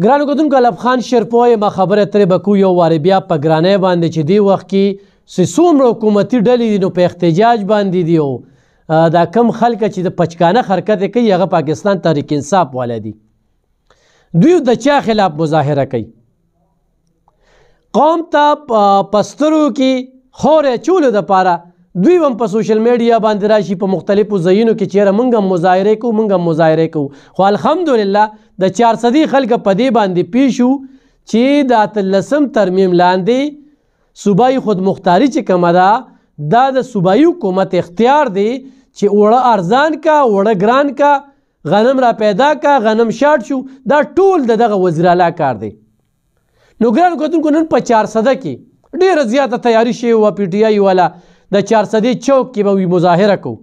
ګرانو کتونکو الف خان شیرپوی ما خبره ترې به کوو یو وارې بیا په ګرانۍ باندې چې دې وخت کې چې څومره حکومتي ډلې دي نو په احتجاج باندې دي او دا کم خلکه چې د پچکانه حرکت یې کوي هغه پاکستان تحریک انصاف والا دي. دوی د چا خلاف مظاهره کوي؟ قوم ته په سترګو کې خورې اچولو دپاره دوی هم په سوشل میډیا باندې راشي په مختلفو ځایونو کې چیرې موږ هم مظاهرې کوو موږ هم مظاهرې کوو. خو الحمدلله د 400 خلکه په دې باندې پیښ شو چې د 18 ترمیم لاندې صوبایي خودمختاري چې کومه ده دا د صوبایي حکومت اختیار دی چې اوړه ارزان کا اوړه ګران کا غنم را پیدا کا غنم شاټ شو دا ټول دغه وزیر اعلی کار دی. نو ګرانو کتونکو نن په 400 کې ډېره زیاته تیاری شوې وه پی ټي آی والا د 400 چوک کې به وي مظاهره کوو.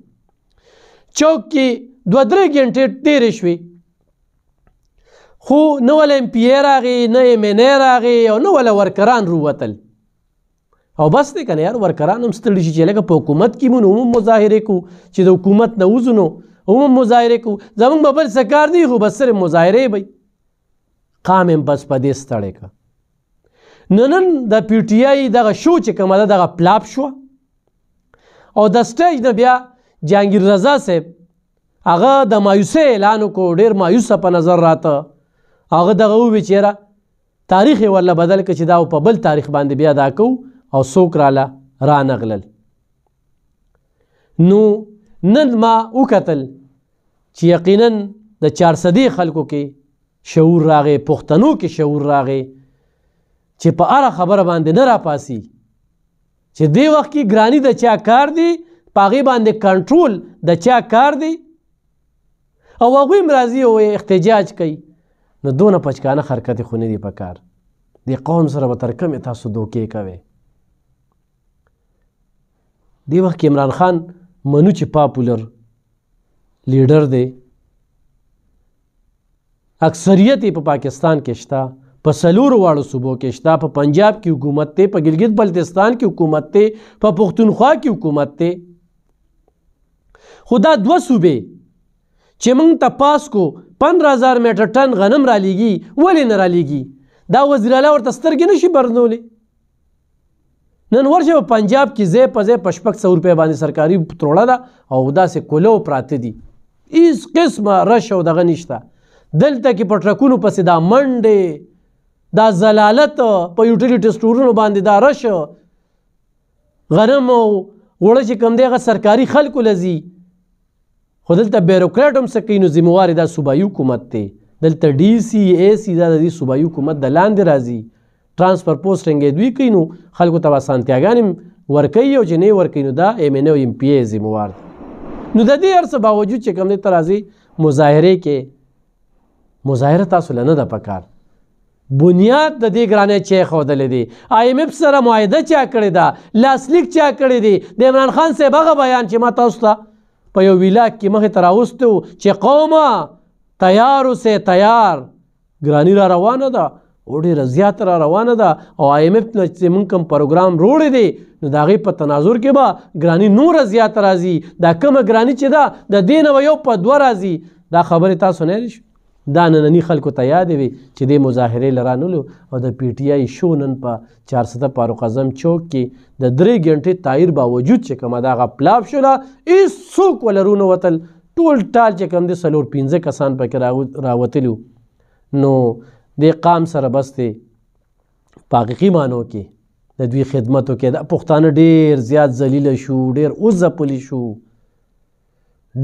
چوک کې 2-3 غنټې تېرې شوې خو نه ولا ایم پی ای راغی نه ایم این ای راغی او نه ولا ورکران رووتل او بس دی که نه یار ورکران هم ستړي شي چې لکه په حکومت کې مو نو هم مظاهرې کوو چې د حکومت نه وځو نو هم مظاهرې کوو زموږ به بل څه کار دی خو بس صرف مظاهرې به قام هم بس په دې ستړی که. نن د پی ټي آی دغه شو چې کومه ده دغه پلاپ شوه او د سټیج نه بیا جهانګیر رضا صاحب هغه د مایوسۍ اعلان وکړو ډېر مایوسه په نظر راته هغه دغه وویل چېره تاریخ یې ورله بدل کړه چې دا په بل تاریخ باندې بیا دا کوو او څوک راله رانغلل. نو نن ما وکتل چې یقینا د 400 خلکو کې شعور راغی پښتنو کې شعور راغی چې په هره خبره باندې نه راپاسي چې دې وخت کې ګرانی د چا کار دی په هغې باندې کنټرول د چا کار دی او هغوی هم راځي او احتجاج کوي. نو دونه پچکانه حرکت خو نه دي په کار دې قوم سره به تر کومې تاسو دوکې کوئ. دې وخت کې عمران خان منو چې پاپولر لیډر دی اکثریت یې په پاکستان کې شته په 4 واړو صوبو کې شته په پنجاب کې حکومت دی په ګلګت بلتستان کې حکومت دی په پښتونخوا کې حکومت دی. خو دا 2 صوبې چې موږ ته پاس کو 15,000 میټر ټن غنم رالیږي ولې نه رالیږي دا وزیر اعلی ورته سترګې نشي برنولی. نن ورشه په پنجاب کې ځای په ځای په 600 روپۍ باندې سرکاري تروړه ده او داسې کولو پراته دي هېڅ قسمه رش او دغه نشته. دلته کې په ټرکونو پسې دا منډې دا زلالت په یوټیلیټي سټورونو باندې دا رش غنم او اوړه چې کوم دی هغه سرکاري خلکو له ځي خو دلته بیروکراټ هم څه کوي نو ذموار دا صوبایي حکومت دی دلته ډي سي اے سي دا د دې صوبایي حکومت د لاندې راځي ټرانسفر پوسټنګ یې دوی کوي نو خلکو ته به اسانتیاګانې هم ورکوي او چې نه یې ورکوي نو دا ایم این او ایم پی ای ذموار دی. نو د دې هر څه باوجود چې کوم دی ته راځي مظاهرې کې مظاهره تاسو له نه ده په کار بنیاد د دې ګرانۍ چا ښودلی دی آی ایم ایف سره معاهده چا کړې ده لاسلیک چا کړی دی د عمران خان صاحب هغه بیان چې ما تاسو ته په یو ویلاګ کې مخې ته راوستی و چې قومه تیار اوسئ تیار ګراني را روانه ده او ډېره زیاته را روانه ده او آی ایم ایف نه چې موږ کوم پروګرام روړی دی نو د هغې په تناظر کې به ګراني نوره زیاته راځي دا کومه ګراني چې ده د دې نه به یو په 2 راځي دا خبرې تاسو نه شو دا ننني خلکو ته یادې وي چې دې مظاهرې له رانلو او د پی ټي آی شو نن په 400 فاروق اعظم چوک کې د 3 غنټې تایر باوجود چې کومه ده هغه پلاپ شوله هېڅوک وله رونه وتل ټول ټال چې کوم دی 4-5 کسان پکې راوتلي نو دې قام سره بس دی په حقیقي معنو کې د دوی خدمتو کې دا پښتانه ډېر زیات ذلیله شو ډېر وځپلي شو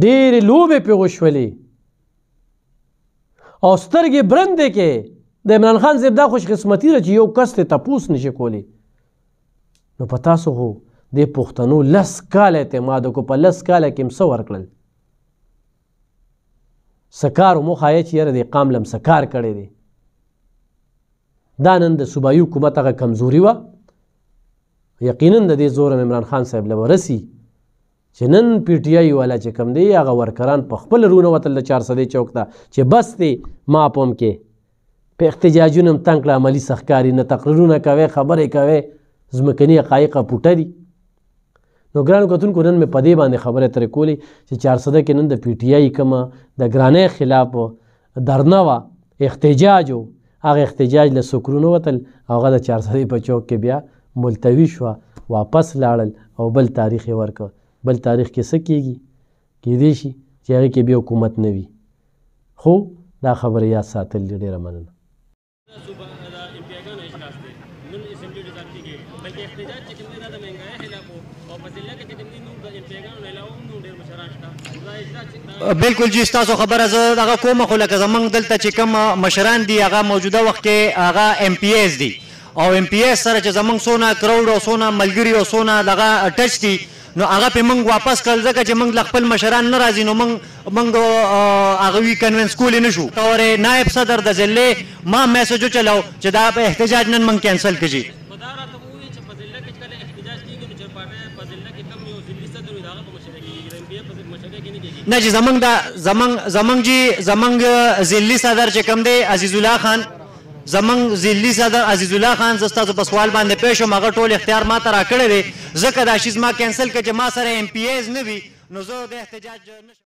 ډېرې لوبې پرې وشولې او سترګې برندې کې د عمران خان صاحب دا خوش قسمتي ده چې یو کس ته تپوس نشي کولی نو په تاسو خو دې پښتنو 10 کاله اعتماد وکړو په 10 کاله کې هم څه ورکړل څه کار مو ښایه چې یاره دې قام لم څه کار کړی دی دا نن د صوبایي حکومت هغه کمزوري وه یقینا د دې زور عمران خان صاحب له ورسي چې نن پی ټي آی والا چې کوم دی هغه ورکران په خپل رونه وتل د 400 چوک ته چې بس دی ما په هم کې په احتجاجونه هم تنګ کړه عملي سخکاري نه تقریرونه کوي خبرې کوي ځمکني حقایق پوټه دي. نو ګرانو کتونکو نن مې په دې باندې خبرې ترې کولې چې 400 کې نن د پی ټي آی کومه د ګرانۍ خلاف درنه وه احتجاج و هغه احتجاج له سکرونو وتل هغه د چارسدی په چوک کې بیا ملتوي شوه واپس لاړل او بل تاریخ یې ورکړ بل تاریخ کې څه کېږي کېدی شي چې هغې کې بیا حکومت نه وي خو دا خبره یاد ساتل دي ډېره مننه بالکل جی ستاسو خبره زه دغه کومه خو لکه زمونږ دلته چې کوم مشران دي هغه موجوده وخت کې هغه ایم پی ایز دي او ایم پی ایز سره چې زمونږ څونه کروڑ او څونه ملګري او څونه دغه ټچ دي نو هغه پې موږ واپس کړل ځکه چې موږ له خپل مشران نه راځي نو موږ هغه وی کنوینس کولی نه شو طور نائب صدر د ضلع ما میسج وچلاو چې دا په احتجاج نن موږ کینسل کړي نه جی زمونږ ضلعي صدر چې کوم دی عزیز الله خان زمونږ ضلعي صدر عزیز الله خان زه ستاسو په سوال باندې پیښ شوم هغه ټول اختیار ما ته راکړی دی ځکه دا شیز ما کینسل کړه چې ما سره ایم پی ایز نه وي نو زه د احتجاج